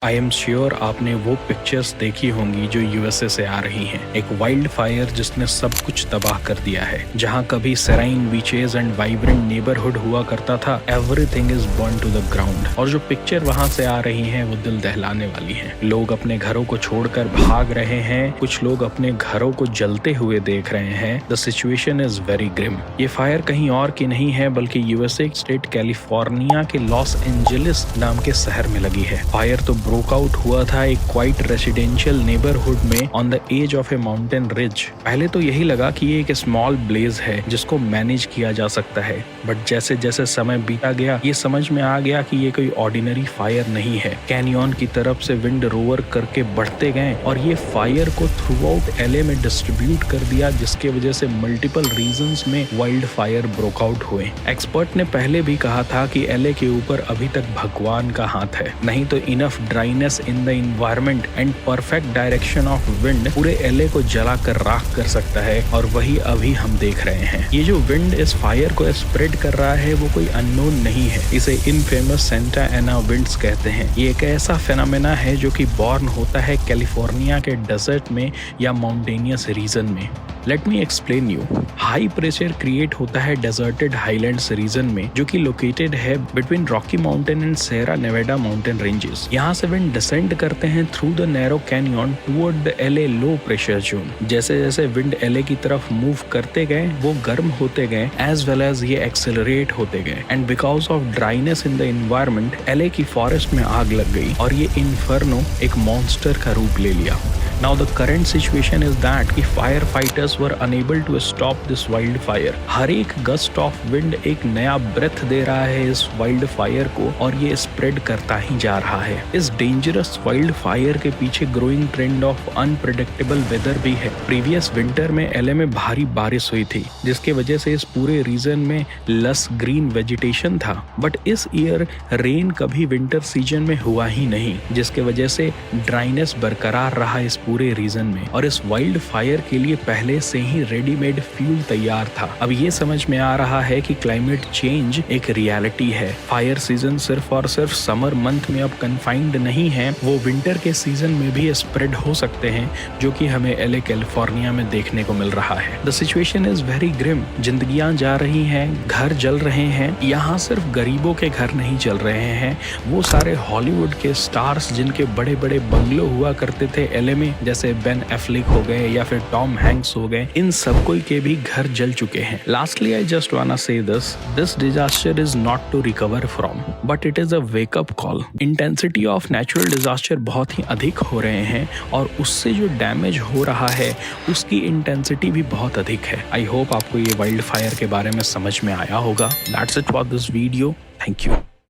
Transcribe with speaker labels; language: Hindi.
Speaker 1: आई एम श्योर आपने वो पिक्चर्स देखी होंगी जो यूएसए से आ रही हैं। एक वाइल्ड फायर जिसने सब कुछ तबाह कर दिया है। जहां कभी serene beaches and vibrant neighbourhood हुआ करता था, everything is burn to the ground. और जो पिक्चर वहां से आ रही हैं वो दिल दहलाने वाली हैं। लोग अपने घरों को छोड़कर भाग रहे हैं, कुछ लोग अपने घरों को जलते हुए देख रहे हैं। The situation is very grim. ये फायर कहीं और की नहीं है बल्कि यूएसए स्टेट कैलिफोर्निया के लॉस एंजलिस नाम के शहर में लगी है। फायर तो ब्रोक आउट हुआ था एक क्वाइट रेसिडेंशियल नेबरहुड में on the edge of a mountain ridge. पहले तो यही लगा कि ये एक स्मॉल ब्लेज है जिसको मैनेज किया जा सकता है, बट जैसे जैसे समय बीता गया ये समझ में आ गया कि ये कोई ऑर्डिनरी फायर नहीं है। कैनियन की तरफ से विंड रोवर करके बढ़ते गए और ये फायर को थ्रू आउट एलए में डिस्ट्रीब्यूट कर दिया, जिसके वजह से मल्टीपल रीजंस में वाइल्ड फायर ब्रोक आउट हुए। एक्सपर्ट ने पहले भी कहा था कि एलए के ऊपर अभी तक भगवान का हाथ है, नहीं तो enough dryness in the environment and perfect direction of wind पूरे एलए को जलाकर राख कर सकता है। और वही अभी हम देख रहे हैं। ये जो विंड इस फायर को स्प्रेड कर रहा है वो कोई अननोन नहीं है। इसे इनफेमस सेंटा एना विंड्स कहते हैं। ये एक ऐसा फेनोमेना है जो कि बॉर्न होता है कैलिफोर्निया के डेजर्ट में या माउंटेनियस रीजन में। Let me explain you. High pressure create होता है डेजर्टेड हाईलैंड्स रीजन में, जो कि लोकेटेड है between Rocky mountain and Sierra Nevada mountain ranges. यहाँ से विंड डिसेंड करते हैं through the narrow canyon toward the LA low pressure zone. जैसे जैसे विंड एलए की तरफ मूव करते गए वो गर्म होते गए एज वेल एज ये एक्सेलरेट होते गए। And because of dryness in the environment LA की फॉरेस्ट में आग लग गई और ये इन्फर्नो एक मॉन्स्टर का रूप ले लिया। Now the current situation is that कि fire fighters were unable to stop this wildfire। हर एक गस्ट ऑफ विंड एक नया ब्रेथ दे रहा है इस वाइल्ड फायर को और ये स्प्रेड करता ही जा रहा है। इस डेंजरस वाइल्ड फायर के पीछे growing trend of unpredictable weather भी है। प्रीवियस विंटर में एलए में भारी बारिश हुई थी, जिसके वजह से इस पूरे रीजन में लस ग्रीन वेजिटेशन था। बट इस ईयर रेन कभी विंटर सीजन में हुआ ही नहीं, जिसके वजह से ड्राइनेस बरकरार रहा इस पूरे रीजन में। और इस वाइल्ड फायर के लिए पहले से ही रेडीमेड फ्यूल तैयार था। अब ये समझ में आ रहा है कि क्लाइमेट चेंज एक रियलिटी है। फायर सीजन सिर्फ और सिर्फ समर मंथ में अब कन्फाइंड नहीं है, वो विंटर के सीजन में भी स्प्रेड हो सकते हैं, जो कि हमें एलए कैलिफोर्निया में देखने को मिल रहा है। The situation is very grim. जिंदगियां जा रही हैं, घर जल रहे हैं। यहाँ सिर्फ गरीबों के घर नहीं जल रहे हैं, वो सारे हॉलीवुड के स्टार्स जिनके बड़े बड़े बंगलो हुआ करते थे एलए में, जैसे बेन एफ्लिक हो गए या फिर टॉम हैंक्स हो गए, इन सब कोई के भी घर जल चुके हैं। Lastly I just wanna say this disaster is not to recover from, but it is a wake up call. Intensity of natural disaster बहुत ही अधिक हो रहे हैं और उससे जो डैमेज हो रहा है उसकी इंटेंसिटी भी बहुत अधिक है। आई होप आपको ये वाइल्ड फायर के बारे में समझ में आया होगा। That's it for this video. Thank you.